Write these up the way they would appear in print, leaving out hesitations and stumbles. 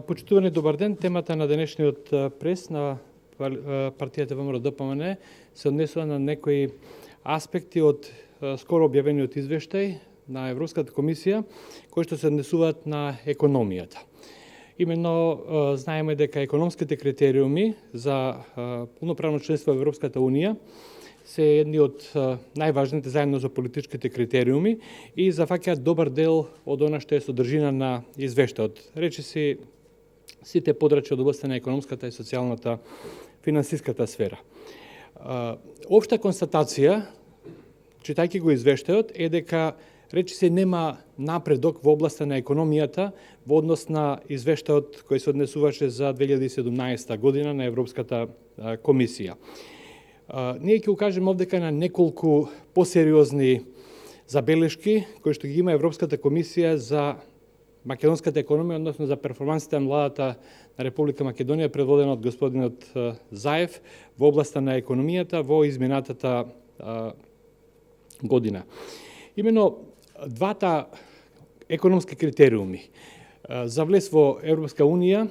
Почитувани, добар ден. Темата на денешниот прес на партијата ВМРО-ДПМН се однесува на некои аспекти од скоро објавениот извештај на Европската комисија, кои што се однесуваат на економијата. Именно знаеме дека економските критериуми за пуноправно членство во Европската Унија се едни од најважните заедно за политичките критериуми и зафаќаат добар дел од она што е содржина на извештајот. Речиси сите подрачја од областта на економската и социјалната финансиската сфера. Општа констатација, читајќи го извештајот, е дека речиси нема напредок во областта на економијата во однос на извештајот кој се однесуваше за 2017 година на Европската комисија. Ние ќе укажеме овдека на неколку посериозни забелешки кои што ги има Европската комисија за македонската економија, односно за перформансите на владата на Република Македонија, предводена од господинот Заев во областта на економијата во изминатата година. Именно двата економски критериуми за влез во Европска Унија,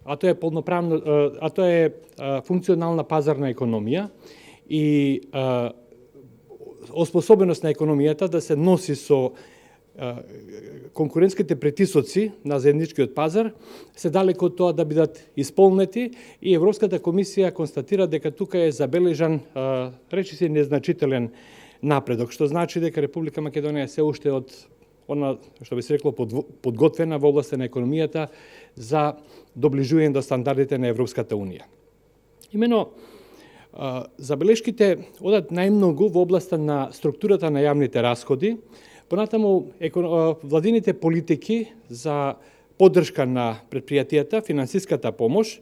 а тоа е функционална пазарна економија и оспособеност на економијата да се носи со конкурентските притисоци на заедничкиот пазар, се далеко од тоа да бидат исполнети и Европската комисија констатира дека тука е забележан речиси незначителен напредок, што значи дека Република Македонија се уште од она што би се рекло подготвена во областта на економијата за доближување до стандардите на Европската Унија. Имено забелешките одат најмногу во областта на структурата на јавните расходи, понатаму владините политики за поддршка на предпријатијата, финансиската помош,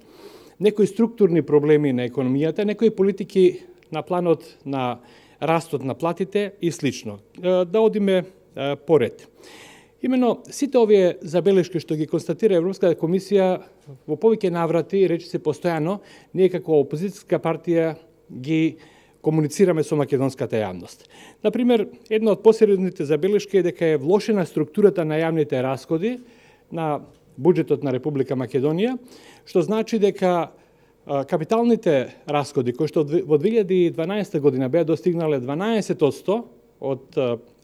некои структурни проблеми на економијата, некои политики на планот на растот на платите и слично. Да одиме поред. Именно сите овие забелешки што ги констатира Европската комисија во повеќе наврати, речиси постојано, ние како опозицијска партија ги комуницираме со македонската јавност. Например, една од посередните забелешки е дека е влошена структурата на јавните расходи на буџетот на Република Македонија, што значи дека капиталните расходи кои што во 2012 година беа достигнале 12% од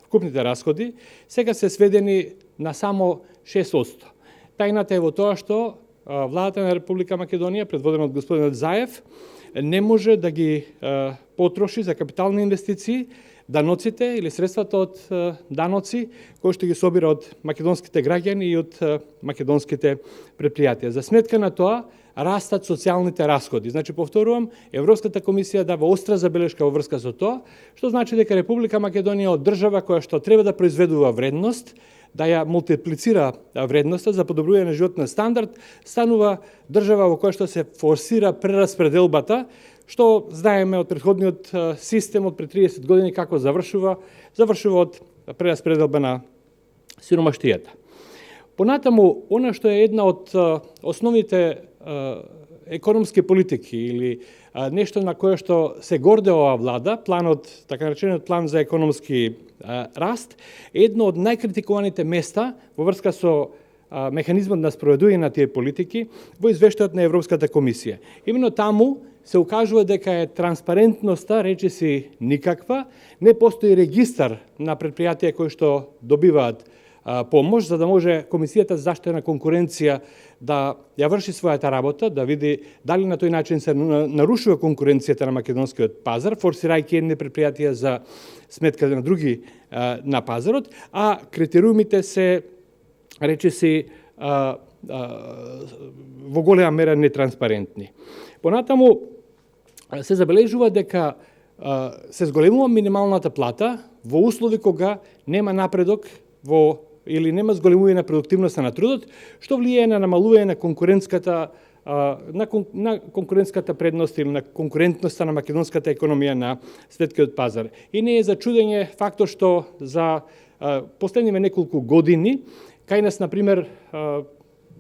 вкупните расходи, сега се сведени на само 6%. Тајната е во тоа што владата на Република Македонија, предводена од господинот Заев, не може да ги потроши за капитални инвестиции даноците или средствата од даноци кои што ги собира од македонските граѓани и од македонските предпријатија. За сметка на тоа растат социјалните расходи. Значи, повторувам, Европската комисија дава остра забелешка во врска со тоа, што значи дека Република Македонија од држава која што треба да произведува вредност, да ја мултиплицира вредноста за подобрување на животниот стандард, станува држава во која што се форсира прераспределбата, што знаеме од претходниот систем од пред 30 години како завршува од прераспределба на сиромаштијата. Понатаму, она што е една од основните економски политики или нешто на кое што се горде оваа влада, планот, така наречениот план за економски раст, е едно од најкритикуваните места во врска со механизмот на спроведување на тие политики во извештајот на Европската комисија. Именно таму се укажува дека е транспарентноста речиси никаква, не постои регистар на предпријатија кои што добиваат помош, за да може Комисијата за заштита на конкуренција да ја врши својата работа, да види дали на тој начин се нарушува конкуренцијата на македонскиот пазар, форсирајќи едни предпријатија за сметка на други на пазарот, а критериумите се речиси во голема мера нетранспарентни. Понатаму се забележува дека се зголемува минималната плата во услови кога нема напредок или нема зголемување на продуктивноста на трудот, што влијае на намалување на конкурентската предност или на конкурентноста на македонската економија на светскиот пазар. И не е за чудење фактот што за последниве неколку години кај нас, например,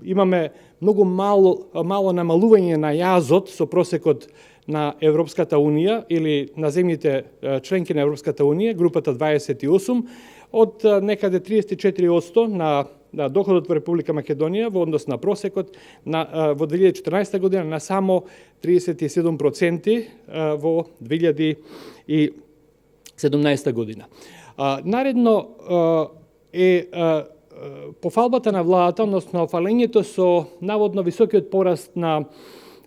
имаме многу мало намалување на јазот со просекот на Европската Унија или на земјите членки на Европската Унија, групата 28, од некаде 34% на доходот во Република Македонија во однос на просекот во 2014 година на само 37% во 2017 година. Наредно е пофалбата на владата, односно фалењето со наводно високиот пораст на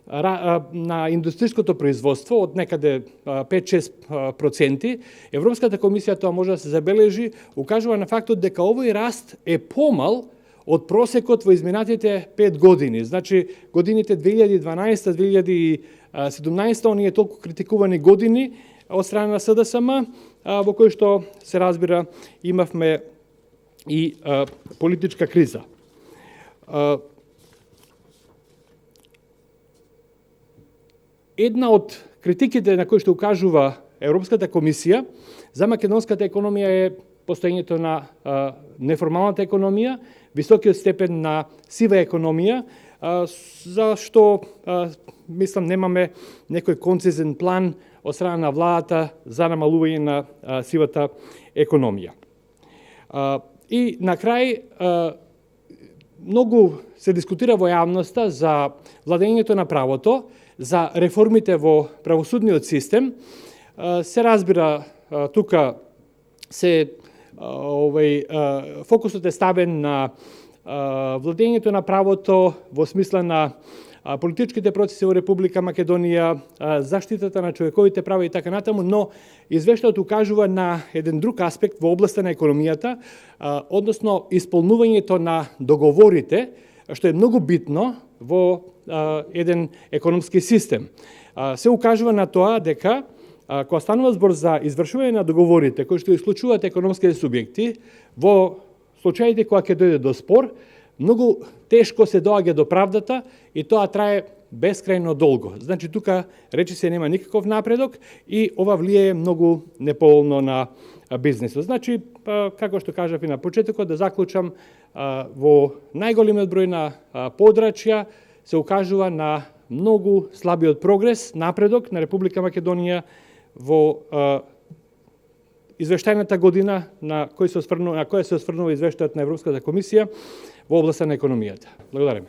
индустријското производство од некаде 5-6%. Европската комисија, тоа може да се забележи, укажува на фактот дека овој раст е помал од просекот во изминатите 5 години. Значи, годините 2012-2017, оние толку критикувани години од страна на СДСМ, во кој што се разбира имавме и политичка криза. Една од критиките на кои што укажува Европската комисија за македонската економија е постоењето на неформалната економија, високиот степен на сива економија, за што мислам немаме некој концизен план од страна на владата за намалување на сивата економија. И на крај, многу се дискутира во јавноста за владењето на правото, за реформите во правосудниот систем. Се разбира, тука фокусот е ставен на владењето на правото во смисла на политичките процеси во Република Македонија, заштитата на човековите права и така натаму, но извештајот укажува на еден друг аспект во областа на економијата, односно исполнувањето на договорите, што е многу битно во еден економски систем. Се укажува на тоа дека кога станува збор за извршување на договорите кои што исклучуваат економските субјекти, во случаите кога ќе дојде до спор, многу тешко се доаѓа до правдата и тоа трае бескрајно долго. Значи, тука речи се нема никаков напредок и ова влијае многу неповолно на бизнисот. Значи, како што кажав и на почетокот, да заклучам, во најголемиот број на подрачја се укажува на многу слабиот прогрес, напредок на Република Македонија во извештајната година на која се осврнува извештајот на Европската комисија во областа на економијата. Благодарам.